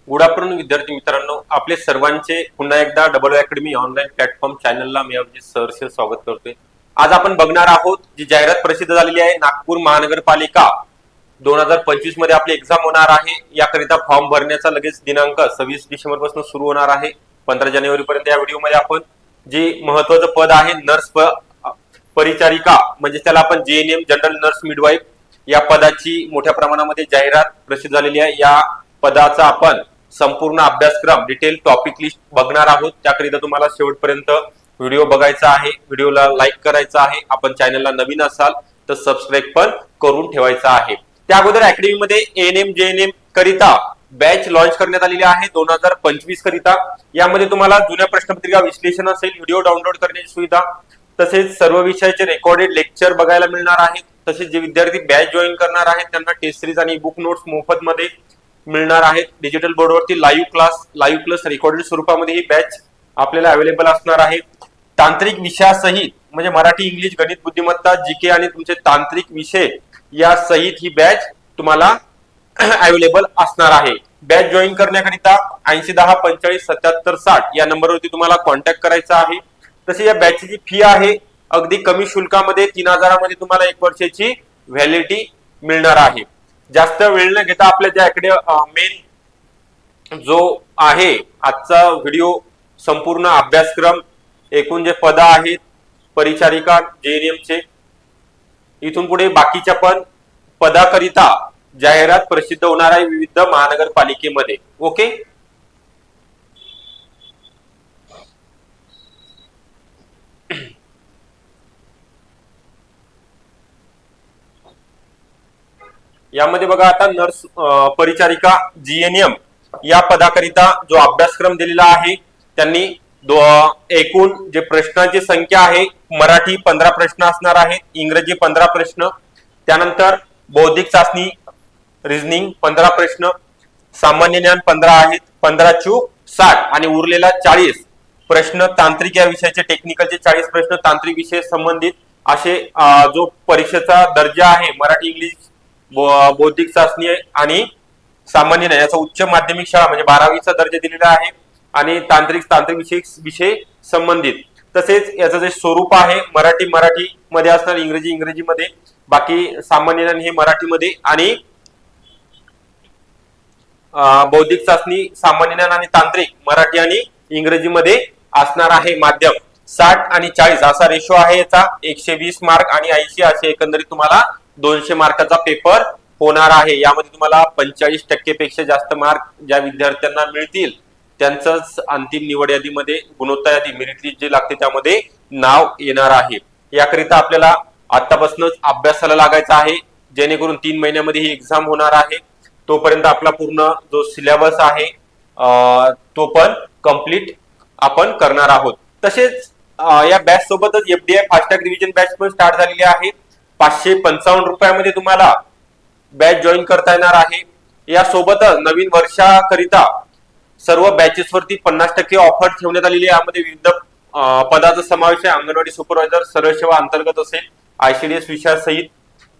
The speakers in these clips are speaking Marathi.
गुड आफ्टरनून विद्यार्थी मित्रांनो, आपले सर्वांचे पुन्हा एकदा डबल अकॅडमी ऑनलाईन प्लॅटफॉर्म चॅनलला मी अभिजित सरचे स्वागत करतोय। आज आपण बघणार आहोत जी जाहिरात प्रसिद्ध झालेली आहे, नागपूर महानगरपालिका 2025 मध्ये आपली एक्झाम होणार आहे। याकरिता फॉर्म भरण्याचा लगेच दिनांक 26 डिसेंबर पासून सुरू होणार आहे। 15 जानेवारी पर्यंत या व्हिडिओमध्ये आपण जे महत्त्वाचं पद आहे नर्स परिचारिका म्हणजे त्याला आपण जेएनएम जनरल नर्स मिडवाईफ या पदाची मोठ्या प्रमाणामध्ये जाहिरात प्रसिद्ध झालेली आहे। या पदाचा आपण संपूर्ण अभ्यासक्रम डिटेल टॉपिक लिस्ट बघणार आहोत। त्याकरिता तुम्हाला शेवटपर्यंत व्हिडिओ बघायचा आहे, व्हिडिओला लाईक करायचा आहे, आपण चॅनलला नवीन असाल तर सबस्क्राईब पण करून ठेवायचा आहे। त्या अगोदर अकॅडमी मध्ये एएनएम जेएनएम करिता बॅच लॉन्च करण्यात आलेली आहे 2025 करिता। यामध्ये तुम्हाला जुन्या प्रश्नपत्रिका विश्लेषण असेल, व्हिडिओ डाउनलोड करण्याची सुविधा, तसेच सर्व विषयाचे रेकॉर्डेड लेक्चर बघायला मिळणार आहेत। तसेच जे विद्यार्थी बॅच जॉईन करणार आहेत त्यांना टेस्ट सिरीज आणि बुक नोट्स मोफत मध्ये मिळणार आहेत। डिजिटल बोर्डवरती लाईव्ह प्लस रेकॉर्डेड स्वरूपामध्ये ही बॅच आपल्याला अवेलेबल असणार आहे। तांत्रिक विषयासहित म्हणजे मराठी, इंग्लिश, गणित, बुद्धिमत्ता, जीके आणि तुमचे तांत्रिक विषय या सहित ही बॅच तुम्हाला अवेलेबल असणार आहे। बॅच जॉईन करण्याकरिता 8010 45 77 60 या नंबरवरती तुम्हाला कॉन्टॅक्ट करायचा आहे। तसे या बॅचची फी आहे अगदी कमी शुल्कामध्ये 3000 मध्ये तुम्हाला 1 वर्षाची व्हॅलिडिटी मिळणार आहे। जास्त वेळ न घेता आपल्या ज्याकडे मेन जो आहे आजचा व्हिडिओ संपूर्ण अभ्यासक्रम, एकूण जे पद आहेत परिचारिका जेएनएम चे, इथून पुढे बाकीच्या पण पदाकरिता जाहिरात प्रसिद्ध होणार आहे विविध महानगरपालिकेमध्ये। ओके, यामध्ये बघा आता नर्स परिचारिका जीएनएम या पदाकरिता जो अभ्यासक्रम दिलेला आहे त्यांनी एकूण जे प्रश्नांची संख्या आहे मराठी 15 प्रश्न असणार आहेत, इंग्रजी 15 प्रश्न, त्यानंतर बौद्धिक चाचणी रिझनिंग 15 प्रश्न, सामान्य ज्ञान 15 आहेत, 15 चूक 60 आणि उरलेला 40 प्रश्न तांत्रिक या विषयाचे टेक्निकलचे 40 प्रश्न तांत्रिक विषय संबंधित असे जो परीक्षेचा दर्जा आहे मराठी, इंग्लिश, बौद्धिक चाचणी आणि सामान्य ज्ञान याचा उच्च माध्यमिक शाळा म्हणजे 12वीचा दर्जा दिलेला आहे आणि तांत्रिक विषय संबंधित। तसेच याचं जे स्वरूप आहे मराठी मध्ये असणार, इंग्रजी मध्ये, बाकी सामान्य ज्ञान हे मराठीमध्ये आणि बौद्धिक चाचणी सामान्य ज्ञान आणि तांत्रिक मराठी आणि इंग्रजी मध्ये असणार आहे। माध्यम 60 आणि 40 असा रेशो आहे याचा, 120 मार्क आणि 80 असे एकंदरीत तुम्हाला 200 मार्काचा पेपर होणार आहे। यामध्ये तुम्हाला 45% पेक्षा जास्त मार्क ज्या विद्यार्थ्यांना मिळतील त्यांचंच अंतिम निवड यादीमध्ये गुणवत्ता यादी मेरिट लिस्ट जे लागते त्यामध्ये नाव येणार आहे। याकरिता आपल्याला आतापासूनच अभ्यासाला लागायचा आहे जेणेकरून 3 महिन्यामध्ये ही एक्झाम होणार आहे। तोपर्यंत आपला पूर्ण जो सिलेबस आहे तो पण कंप्लीट आपण करणार आहोत। तसेच या बॅच सोबतच एफडीआय फास्टॅग रिव्हिजन बॅच पण स्टार्ट झालेली आहे। 555 रुपयामध्ये तुम्हाला बॅच जॉईन करता येणार आहे। या सोबतच नवीन वर्षाकरिता सर्व बॅचेस वरती 50% ऑफर ठेवण्यात आलेली आहे। यामध्ये विविध पदाचा समावेश आहे, अंगणवाडी सुपरवायझर, सरळ सेवा अंतर्गत असेल, आयसीडीएस विषयासहित,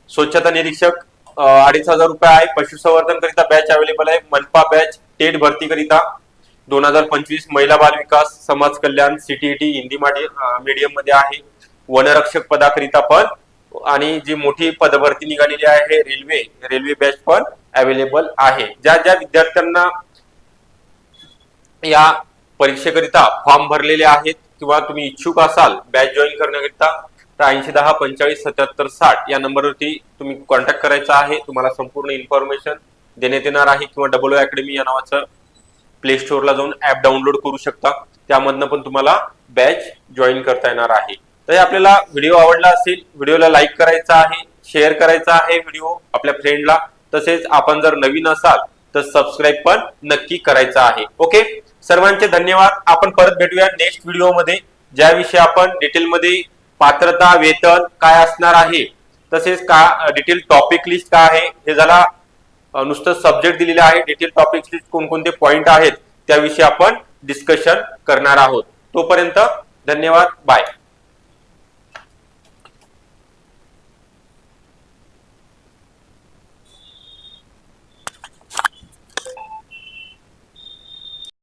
स्वच्छता निरीक्षक 2500 रुपये आहे। पशुसंवर्धन करिता बॅच अवेलेबल आहे। मनपा बॅच टेट भरती करिता 2025, महिला बाल विकास, समाज कल्याण, सीटीईटी हिंदी मीडियम मध्ये आहे। वनरक्षक पदाकरिता पण आणि जी मोठी पदभरती निघालेली आहे रेल्वे बॅच पण अवेलेबल आहे। ज्या विद्यार्थ्यांना या परीक्षेकरिता फॉर्म भरलेले आहेत किंवा तुम्ही इच्छुक असाल बॅच जॉईन करण्याकरिता तर 8010 45 77 60 या नंबरवरती तुम्ही कॉन्टॅक्ट करायचा आहे। तुम्हाला संपूर्ण इन्फॉर्मेशन देण्यात येणार आहे किंवा डबल अकॅडमी या नावाचं प्ले स्टोअरला जाऊन ऍप डाउनलोड करू शकता, त्यामधनं पण तुम्हाला बॅच जॉईन करता येणार आहे। तर आपल्याला व्हिडिओ आवडला असेल व्हिडिओला लाईक करायचा आहे, शेअर करायचा आहे व्हिडिओ आपल्या फ्रेंडला, तसेच आपण जर नवीन असाल तर सबस्क्राईब पण नक्की करायचा आहे। ओके, सर्वांचे धन्यवाद। आपण परत भेटूया नेक्स्ट व्हिडिओ मध्ये ज्याविषयी आपण डिटेलमध्ये पात्रता, वेतन काय असणार आहे, तसेच डिटेल टॉपिक लिस्ट काय आहे, हे झाला नुसतं सब्जेक्ट दिलेला आहे, डिटेल टॉपिक लिस्ट कोणकोणते पॉइंट आहेत त्याविषयी आपण डिस्कशन करणार आहोत। तोपर्यंत धन्यवाद, बाय।